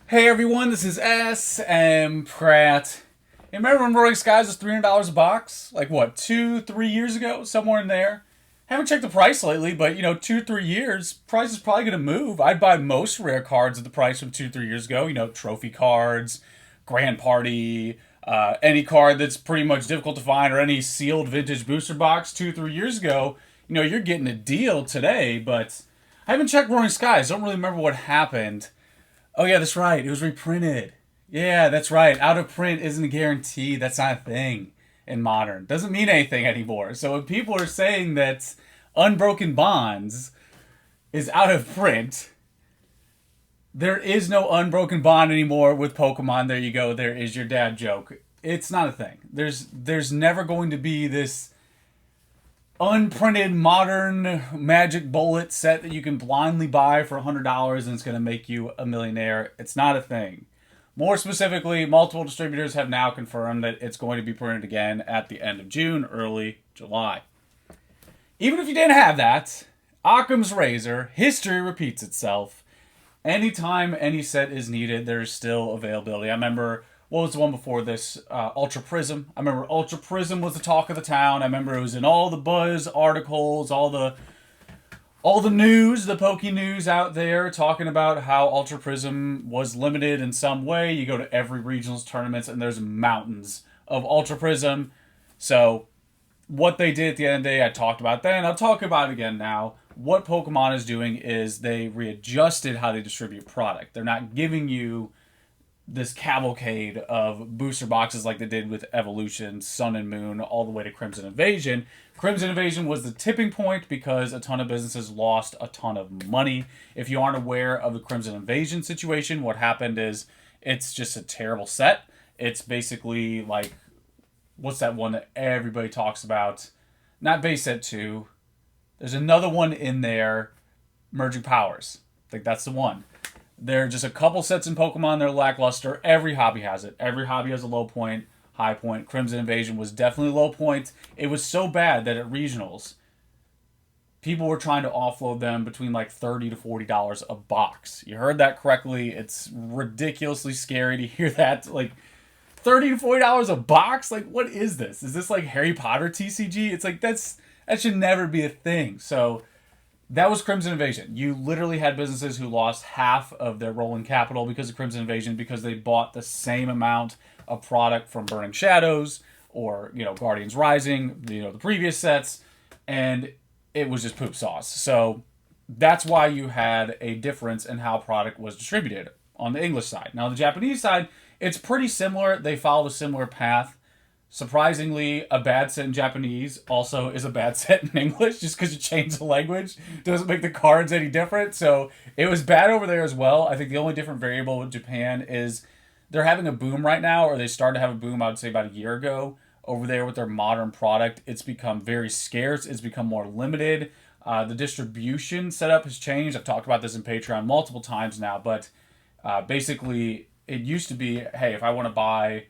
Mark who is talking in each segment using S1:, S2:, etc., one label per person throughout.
S1: Hey everyone, this is S.M. Pratt. You remember when Roaring Skies was $300 a box? Like what, 2, 3 years ago? Somewhere in there. Haven't checked the price lately, but 2, 3 years, price is probably gonna move. I'd buy most rare cards at the price from 2, 3 years ago. Trophy cards, Grand Party, any card that's pretty much difficult to find, or any sealed vintage booster box 2, 3 years ago. You're getting a deal today, but I haven't checked Roaring Skies. Don't really remember what happened. Oh yeah, that's right. It was reprinted. Yeah, that's right. Out of print isn't a guarantee. That's not a thing in modern. Doesn't mean anything anymore. So when people are saying that Unbroken Bonds is out of print, there is no Unbroken Bond anymore with Pokemon. There you go. There is your dad joke. It's not a thing. There's never going to be this unprinted modern magic bullet set that you can blindly buy for $100 and it's going to make you a millionaire. It's not a thing. More specifically, multiple distributors have now confirmed that it's going to be printed again at the end of June, early July. Even if you didn't have that, Occam's razor, history repeats itself. Anytime any set is needed, there's still availability. I remember, what was the one before this? Ultra Prism. I remember Ultra Prism was the talk of the town. I remember it was in all the buzz articles, all the news, the Poke news out there talking about how Ultra Prism was limited in some way. You go to every regionals tournaments and there's mountains of Ultra Prism. So what they did at the end of the day, I talked about then. I'll talk about it again now. What Pokemon is doing is they readjusted how they distribute product. They're not giving you this cavalcade of booster boxes like they did with Evolution, Sun and Moon, all the way to Crimson Invasion. Crimson Invasion was the tipping point because a ton of businesses lost a ton of money. If you aren't aware of the Crimson Invasion situation, what happened is it's just a terrible set. It's basically like, what's that one that everybody talks about? Not Base Set 2. There's another one in there, Merging Powers. I think that's the one. There are just a couple sets in Pokemon that are lackluster. Every hobby has it. Every hobby has a low point, high point. Crimson Invasion was definitely a low point. It was so bad that at regionals, people were trying to offload them between like $30 to $40 a box. You heard that correctly. It's ridiculously scary to hear that. Like, $30 to $40 a box? Like, what is this? Is this like Harry Potter TCG? It's like, that should never be a thing. So that was Crimson Invasion. You literally had businesses who lost half of their rolling capital because of Crimson Invasion because they bought the same amount of product from Burning Shadows or, Guardians Rising, the previous sets, and it was just poop sauce. So that's why you had a difference in how product was distributed on the English side. Now, on the Japanese side, it's pretty similar. They followed a similar path. Surprisingly, a bad set in Japanese also is a bad set in English, just because you change the language doesn't make the cards any different. So it was bad over there as well. I think the only different variable with Japan is they're having a boom right now, or they started to have a boom, I would say, about a year ago over there with their modern product. It's become very scarce. It's become more limited. The distribution setup has changed. I've talked about this in Patreon multiple times now, but basically it used to be, hey, if I want to buy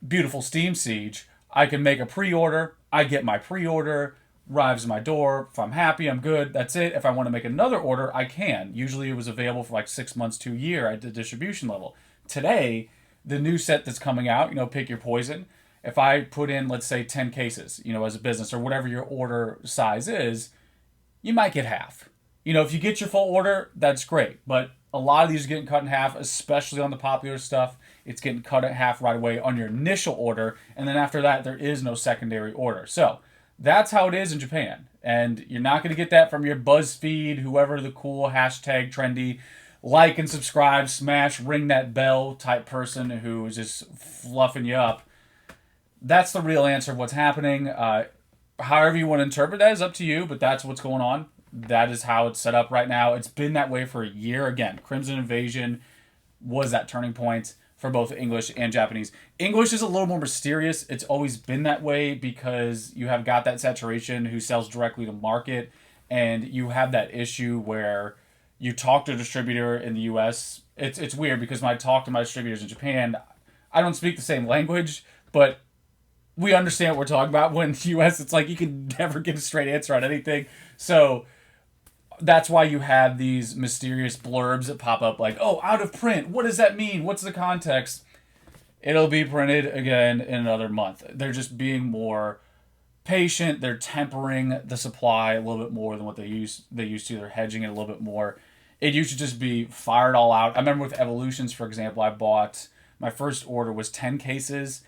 S1: Beautiful Steam Siege, I can make a pre-order. I get my pre-order, arrives at my door. If I'm happy, I'm good. That's it. If I want to make another order, I can. Usually it was available for like 6 months to a year at the distribution level. Today, the new set that's coming out, pick your poison. If I put in, let's say, 10 cases, as a business or whatever your order size is, you might get half. If you get your full order, that's great. But a lot of these are getting cut in half, especially on the popular stuff. It's getting cut in half right away on your initial order, and then after that, there is no secondary order. So that's how it is in Japan, and you're not going to get that from your BuzzFeed, whoever the cool hashtag trendy like and subscribe, smash, ring that bell type person who is just fluffing you up. That's the real answer of what's happening. However you want to interpret that is up to you, but that's what's going on. That is how it's set up right now. It's been that way for a year. Again, Crimson Invasion was that turning point for both English and Japanese. English is a little more mysterious. It's always been that way because you have got that saturation who sells directly to market, and you have that issue where you talk to a distributor in the US. It's weird because when I talk to my distributors in Japan, I don't speak the same language, but we understand what we're talking about. When in the US, it's like you can never get a straight answer on anything. So That's why you have these mysterious blurbs that pop up like, oh, out of print. What does that mean? What's the context? It'll be printed again in another month. They're just being more patient. They're tempering the supply a little bit more than what they used to. They're hedging it a little bit more. It used to just be fired all out. I remember with Evolutions, for example, I bought my first order was 10 cases,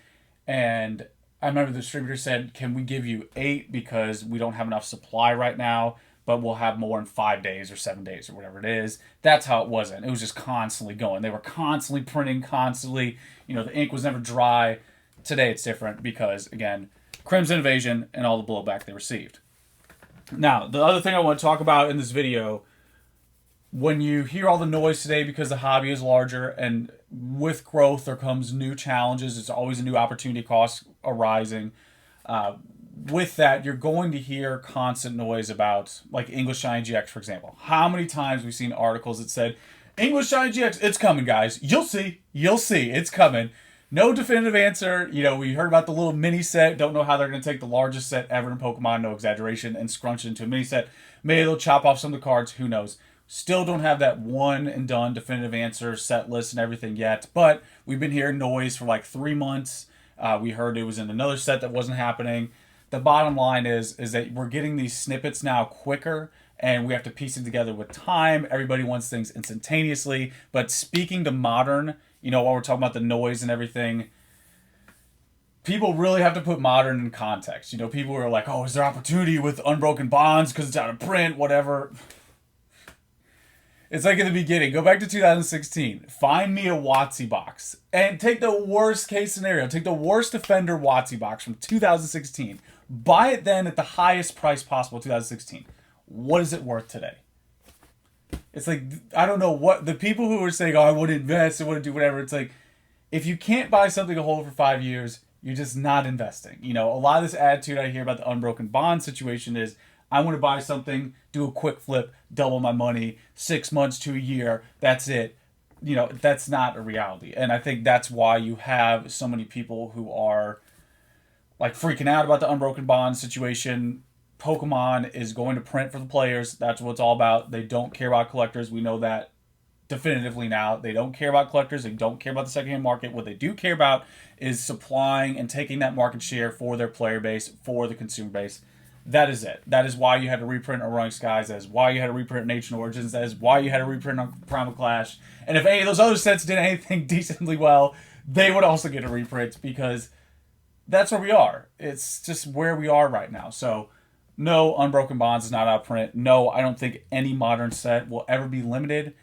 S1: and I remember the distributor said, "Can we give you 8 because we don't have enough supply right now, but we'll have more in 5 days or 7 days or whatever it is." That's how it wasn't. It was just constantly going. They were constantly printing, constantly. The ink was never dry. Today it's different because, again, Crimson Invasion and all the blowback they received. Now, the other thing I want to talk about in this video, when you hear all the noise today because the hobby is larger and with growth there comes new challenges, it's always a new opportunity cost arising. With that, you're going to hear constant noise about, like, English Shiny GX, for example. How many times we've seen articles that said, English Shiny GX, it's coming, guys. You'll see, it's coming. No definitive answer. We heard about the little mini set. Don't know how they're going to take the largest set ever in Pokemon, no exaggeration, and scrunch it into a mini set. Maybe they'll chop off some of the cards, who knows. Still don't have that one and done definitive answer, set list, and everything yet. But we've been hearing noise for like 3 months. We heard it was in another set that wasn't happening. The bottom line is that we're getting these snippets now quicker, and we have to piece it together with time. Everybody wants things instantaneously. But speaking to Modern, while we're talking about the noise and everything, people really have to put Modern in context. People are like, oh, is there opportunity with Unbroken Bonds because it's out of print, whatever. It's like in the beginning. Go back to 2016. Find me a WotC box. And take the worst case scenario. Take the worst Defender WotC box from 2016. Buy it then at the highest price possible, 2016. What is it worth today? It's like, I don't know what... The people who are saying, oh, I wouldn't invest, I wouldn't do whatever. It's like, if you can't buy something to hold for 5 years, you're just not investing. A lot of this attitude I hear about the Unbroken Bond situation is, I want to buy something, do a quick flip, double my money, 6 months to a year, that's it. That's not a reality. And I think that's why you have so many people who are like freaking out about the Unbroken Bond situation. Pokemon is going to print for the players. That's what it's all about. They don't care about collectors. We know that definitively now. They don't care about collectors. They don't care about the secondhand market. What they do care about is supplying and taking that market share for their player base, for the consumer base. That is it. That is why you had to reprint Roaring Skies. That is why you had to reprint Ancient Origins. That is why you had to reprint Primal Clash. And if any of those other sets did anything decently well, they would also get a reprint, because that's where we are. It's just where we are right now. So, no, Unbroken Bonds is not out of print. No, I don't think any Modern set will ever be limited.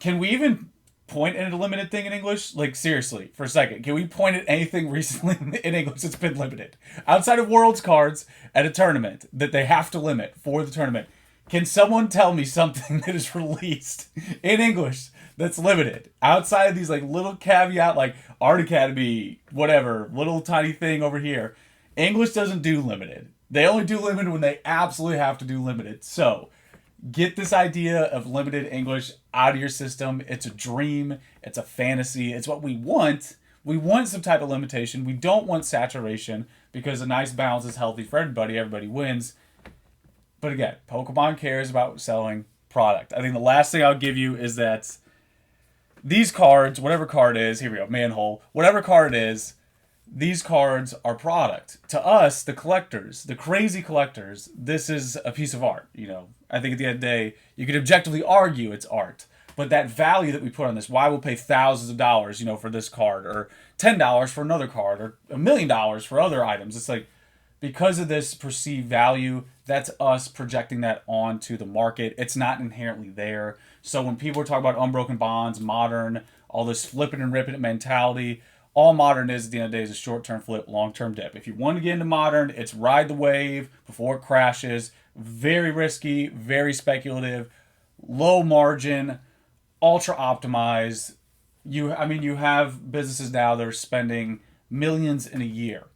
S1: Can we even point at a limited thing in English? Like, seriously, for a second. Can we point at anything recently in English that's been limited? Outside of Worlds cards at a tournament that they have to limit for the tournament, can someone tell me something that is released in English that's limited? Outside of these like little caveat, like Art Academy, whatever, little tiny thing over here. English doesn't do limited. They only do limited when they absolutely have to do limited. So, get this idea of limited English out of your system. It's a dream. It's a fantasy. It's what we want. We want some type of limitation. We don't want saturation, because a nice balance is healthy for everybody. Everybody wins. But again, Pokemon cares about selling product. I think the last thing I'll give you is that these cards, whatever card it is, here we go, Manhole, whatever card it is, these cards are product. To us, the collectors, the crazy collectors, this is a piece of art. I think at the end of the day, you could objectively argue it's art. But that value that we put on this, why we'll pay thousands of dollars, for this card, or $10 for another card, or $1 million for other items. It's like, because of this perceived value, that's us projecting that onto the market. It's not inherently there. So when people are talking about Unbroken Bonds, Modern, all this flipping and ripping mentality, all Modern is at the end of the day is a short-term flip, long-term dip. If you want to get into Modern, it's ride the wave before it crashes. Very risky, very speculative, low margin, ultra optimized. You have businesses now that are spending millions in a year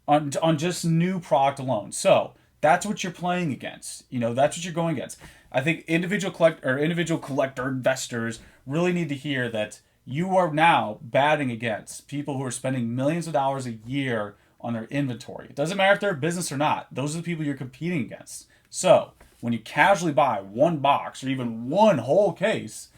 S1: on just new product alone. So that's what you're playing against. That's what you're going against. I think individual collector investors really need to hear that you are now batting against people who are spending millions of dollars a year on their inventory. It doesn't matter if they're a business or not. Those are the people you're competing against. So, when you casually buy one box or even one whole case,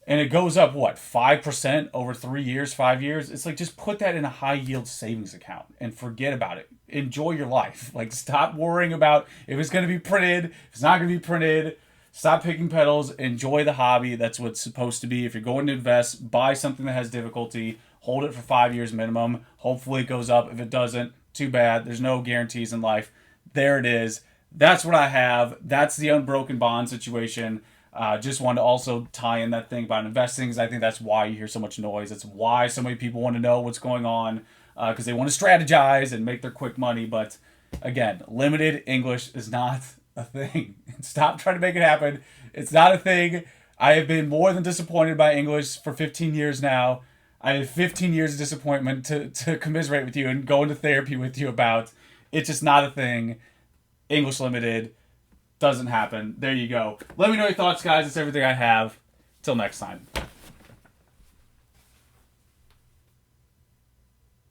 S1: and it goes up, what, 5% over 3 years, 5 years? It's like, just put that in a high yield savings account and forget about it. Enjoy your life. Like, stop worrying about if it's going to be printed, if it's not going to be printed. Stop picking petals. Enjoy the hobby. That's what it's supposed to be. If you're going to invest, buy something that has difficulty. Hold it for 5 years minimum. Hopefully it goes up. If it doesn't, too bad. There's no guarantees in life. There it is. That's what I have. That's the unbroken bond situation. Just wanted to also tie in that thing about investing, because I think that's why you hear so much noise. It's why so many people want to know what's going on, because they want to strategize and make their quick money. But again, limited English is not a thing. Stop trying to make it happen. It's not a thing. I have been more than disappointed by English for 15 years now. I have 15 years of disappointment to commiserate with you and go into therapy with you about. It's just not a thing. English limited doesn't happen. There you go. Let me know your thoughts, guys. It's everything I have. Till next time.